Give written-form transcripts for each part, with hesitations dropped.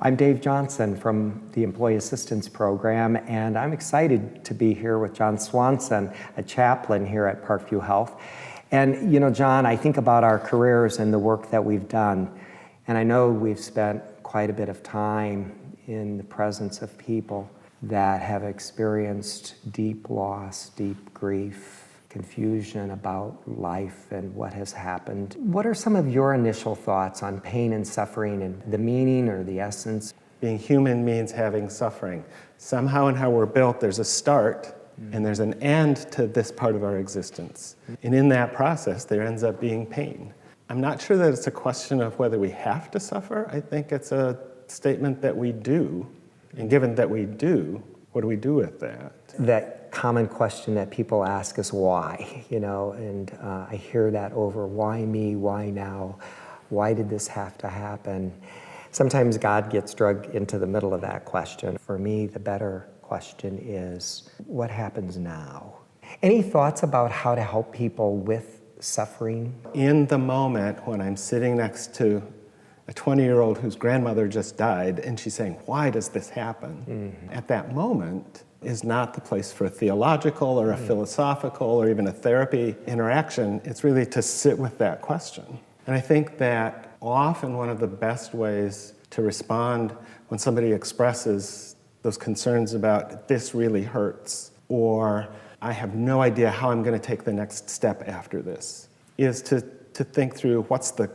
I'm Dave Johnson from the Employee Assistance Program, and I'm excited to be here with John Swanson, a chaplain here at Parkview Health. And you know, John, I think about our careers and the work that we've done, and I know we've spent quite a bit of time in the presence of people that have experienced deep loss, deep grief, confusion about life and what has happened. What are some of your initial thoughts on pain and suffering and the meaning or the essence? Being human means having suffering. Somehow in how we're built, there's a start and there's an end to this part of our existence. And in that process, there ends up being pain. I'm not sure that it's a question of whether we have to suffer. I think it's a statement that we do. And given that we do, what do we do with that? That common question that people ask is why, and I hear that over, why me, why now, why did this have to happen? Sometimes God gets dragged into the middle of that question. For me, the better question is, what happens now? Any thoughts about how to help people with suffering? In the moment when I'm sitting next to a 20-year-old whose grandmother just died, and she's saying, why does this happen? At that moment is not the place for a theological or a philosophical or even a therapy interaction. It's really to sit with that question. And I think that often one of the best ways to respond when somebody expresses those concerns about this really hurts, or I have no idea how I'm going to take the next step after this, is to think through what's the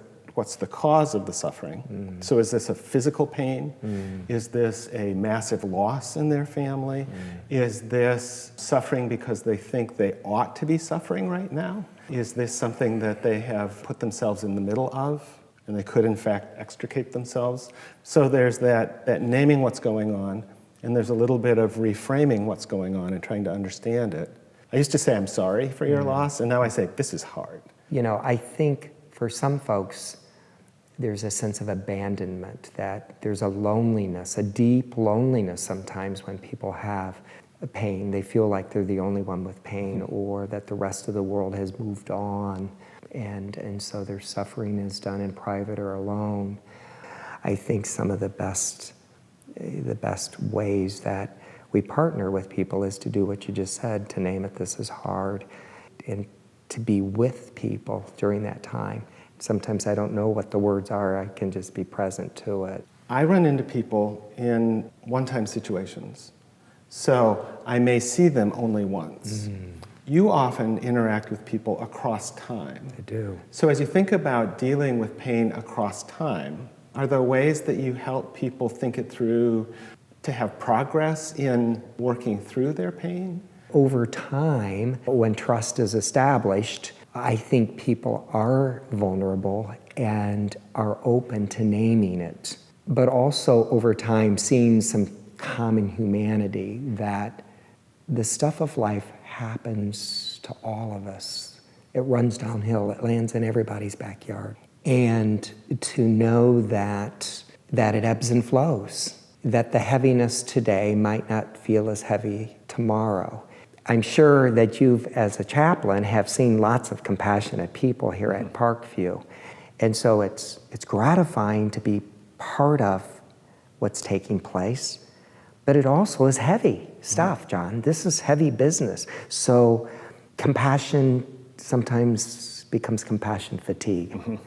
cause of the suffering. So is this a physical pain? Is this a massive loss in their family? Is this suffering because they think they ought to be suffering right now? Is this something that they have put themselves in the middle of and they could in fact extricate themselves? So there's that naming what's going on, and there's a little bit of reframing what's going on and trying to understand it. I used to say, I'm sorry for your loss, and now I say, this is hard. I think for some folks, there's a sense of abandonment, that there's a loneliness, a deep loneliness sometimes when people have pain. They feel like they're the only one with pain, or that the rest of the world has moved on, and so their suffering is done in private or alone. I think some of the best ways that we partner with people is to do what you just said, to name it, this is hard, and to be with people during that time. Sometimes I don't know what the words are, I can just be present to it. I run into people in one-time situations, so I may see them only once. You often interact with people across time. I do. So as you think about dealing with pain across time, are there ways that you help people think it through to have progress in working through their pain? Over time, when trust is established, I think people are vulnerable and are open to naming it, but also over time seeing some common humanity, that the stuff of life happens to all of us. It runs downhill, it lands in everybody's backyard. And to know that it ebbs and flows, that the heaviness today might not feel as heavy tomorrow. I'm sure that you've, as a chaplain, have seen lots of compassionate people here at Parkview. And so it's gratifying to be part of what's taking place, but it also is heavy stuff, John. This is heavy business. So compassion sometimes becomes compassion fatigue.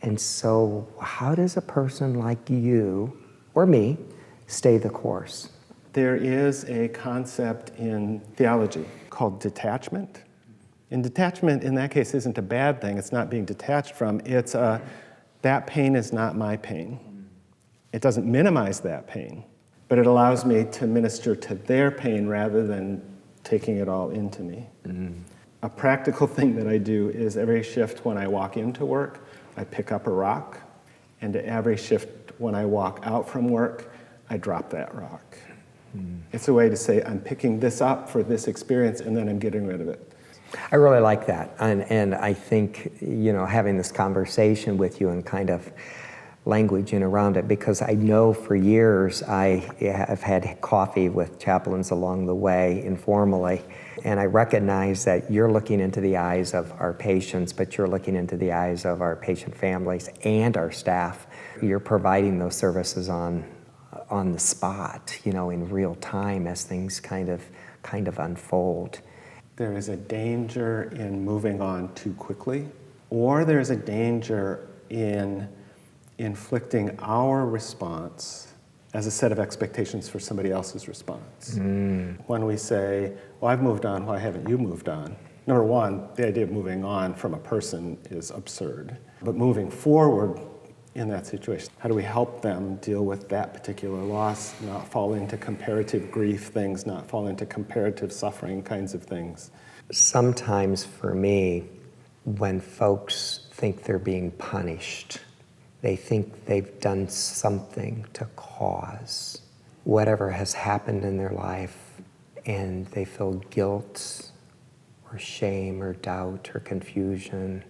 And so how does a person like you, or me, stay the course? There is a concept in theology called detachment. And detachment, in that case, isn't a bad thing. It's not being detached from. It's that pain is not my pain. It doesn't minimize that pain, but it allows me to minister to their pain rather than taking it all into me. A practical thing that I do is every shift when I walk into work, I pick up a rock, and every shift when I walk out from work, I drop that rock. It's a way to say, I'm picking this up for this experience, and then I'm getting rid of it. I really like that, and I think, having this conversation with you and kind of languaging around it, because I know for years I have had coffee with chaplains along the way, informally, And I recognize that you're looking into the eyes of our patients, but you're looking into the eyes of our patient families and our staff. You're providing those services on the spot, in real time as things kind of unfold. There is a danger in moving on too quickly, or there's a danger in inflicting our response as a set of expectations for somebody else's response. When we say, well, I've moved on, why haven't you moved on? Number one, the idea of moving on from a person is absurd. But moving forward in that situation, how do we help them deal with that particular loss, not fall into comparative grief things, not fall into comparative suffering kinds of things? Sometimes for me, when folks think they're being punished, they think they've done something to cause whatever has happened in their life, and they feel guilt or shame or doubt or confusion,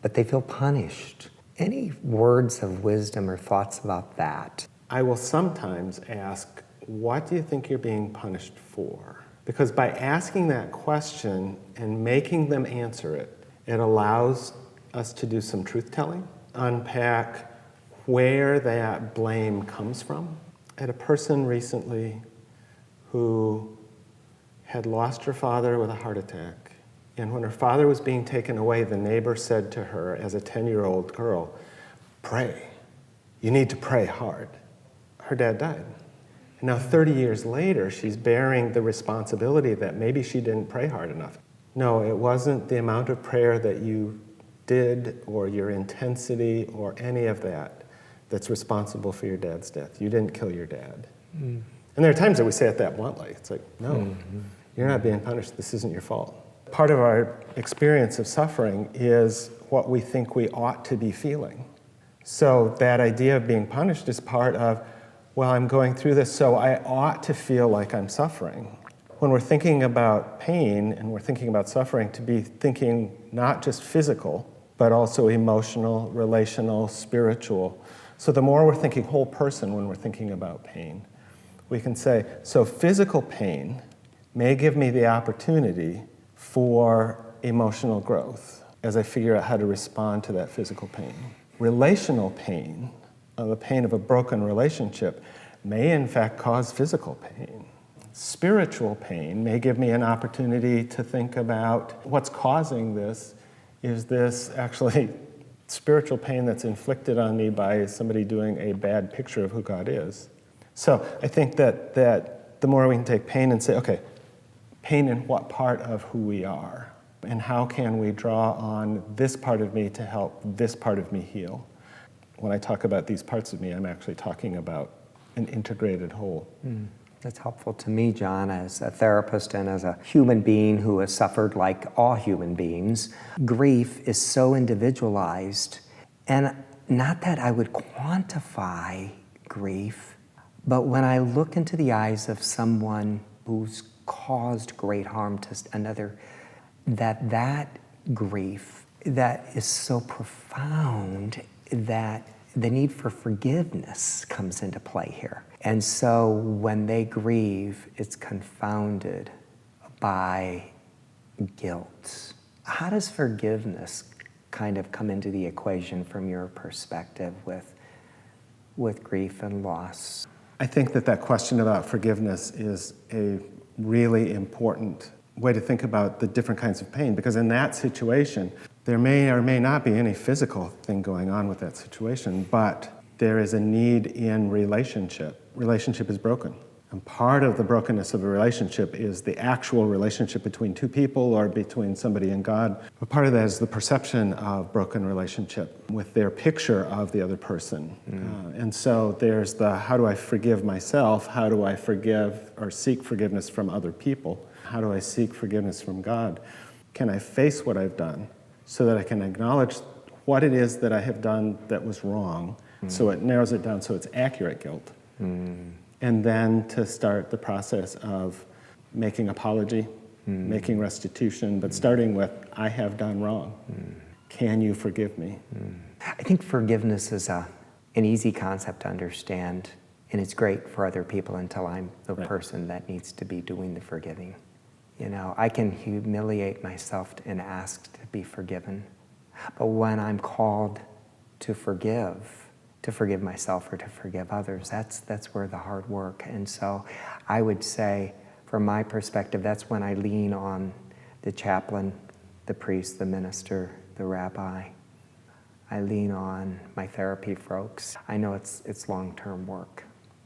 but they feel punished. Any words of wisdom or thoughts about that? I will sometimes ask, what do you think you're being punished for? Because by asking that question and making them answer it, it allows us to do some truth-telling, unpack where that blame comes from. I had a person recently who had lost her father with a heart attack. And when her father was being taken away, the neighbor said to her as a 10-year-old girl, pray. You need to pray hard. Her dad died. And now 30 years later, she's bearing the responsibility that maybe she didn't pray hard enough. No, it wasn't the amount of prayer that you did or your intensity or any of that that's responsible for your dad's death. You didn't kill your dad. And there are times that we say it that bluntly. It's like, no, you're not being punished. This isn't your fault. Part of our experience of suffering is what we think we ought to be feeling. So that idea of being punished is part of, well, I'm going through this, so I ought to feel like I'm suffering. When we're thinking about pain and we're thinking about suffering, to be thinking not just physical, but also emotional, relational, spiritual. So the more we're thinking whole person when we're thinking about pain, we can say, so physical pain may give me the opportunity for emotional growth as I figure out how to respond to that physical pain. Relational pain, the pain of a broken relationship, may in fact cause physical pain. Spiritual pain may give me an opportunity to think about what's causing this. Is this actually spiritual pain that's inflicted on me by somebody doing a bad picture of who God is? So I think that the more we can take pain and say, okay, pain in what part of who we are? And how can we draw on this part of me to help this part of me heal? When I talk about these parts of me, I'm actually talking about an integrated whole. That's helpful to me, John, as a therapist and as a human being who has suffered like all human beings. Grief is so individualized, and not that I would quantify grief, but when I look into the eyes of someone who's caused great harm to another, that grief that is so profound that the need for forgiveness comes into play here. And so when they grieve, it's confounded by guilt. How does forgiveness kind of come into the equation from your perspective with grief and loss? I think that question about forgiveness is a really important way to think about the different kinds of pain, because in that situation, there may or may not be any physical thing going on with that situation, but there is a need in relationship. Relationship is broken. And part of the brokenness of a relationship is the actual relationship between two people or between somebody and God. But part of that is the perception of broken relationship with their picture of the other person. And so there's the, how do I forgive myself? How do I forgive or seek forgiveness from other people? How do I seek forgiveness from God? Can I face what I've done so that I can acknowledge what it is that I have done that was wrong, so it narrows it down so it's accurate guilt? And then to start the process of making apology, making restitution, but starting with, I have done wrong. Can you forgive me? I think forgiveness is an easy concept to understand, and it's great for other people until I'm the person that needs to be doing the forgiving. You know, I can humiliate myself and ask to be forgiven. But when I'm called to forgive myself or to forgive others, that's where the hard work. And so I would say, from my perspective, that's when I lean on the chaplain, the priest, the minister, the rabbi. I lean on my therapy folks. I know it's long-term work.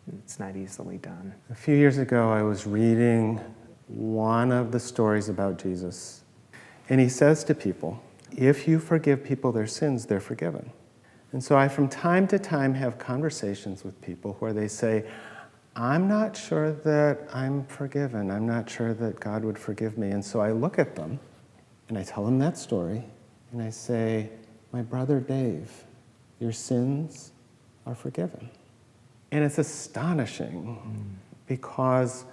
It's not easily done. A few years ago, I was reading one of the stories about Jesus, and he says to people, if you forgive people their sins, they're forgiven. And so I, from time to time, have conversations with people where they say, I'm not sure that I'm forgiven. I'm not sure that God would forgive me. And so I look at them, and I tell them that story, and I say, my brother Dave, your sins are forgiven. And it's astonishing because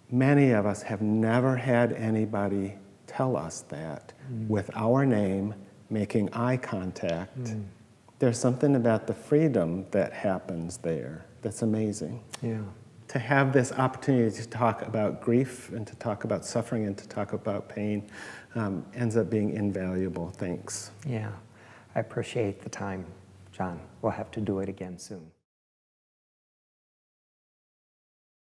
many of us have never had anybody tell us that with our name, making eye contact. There's something about the freedom that happens there that's amazing. Yeah. To have this opportunity to talk about grief and to talk about suffering and to talk about pain ends up being invaluable. Thanks. Yeah. I appreciate the time, John. We'll have to do it again soon.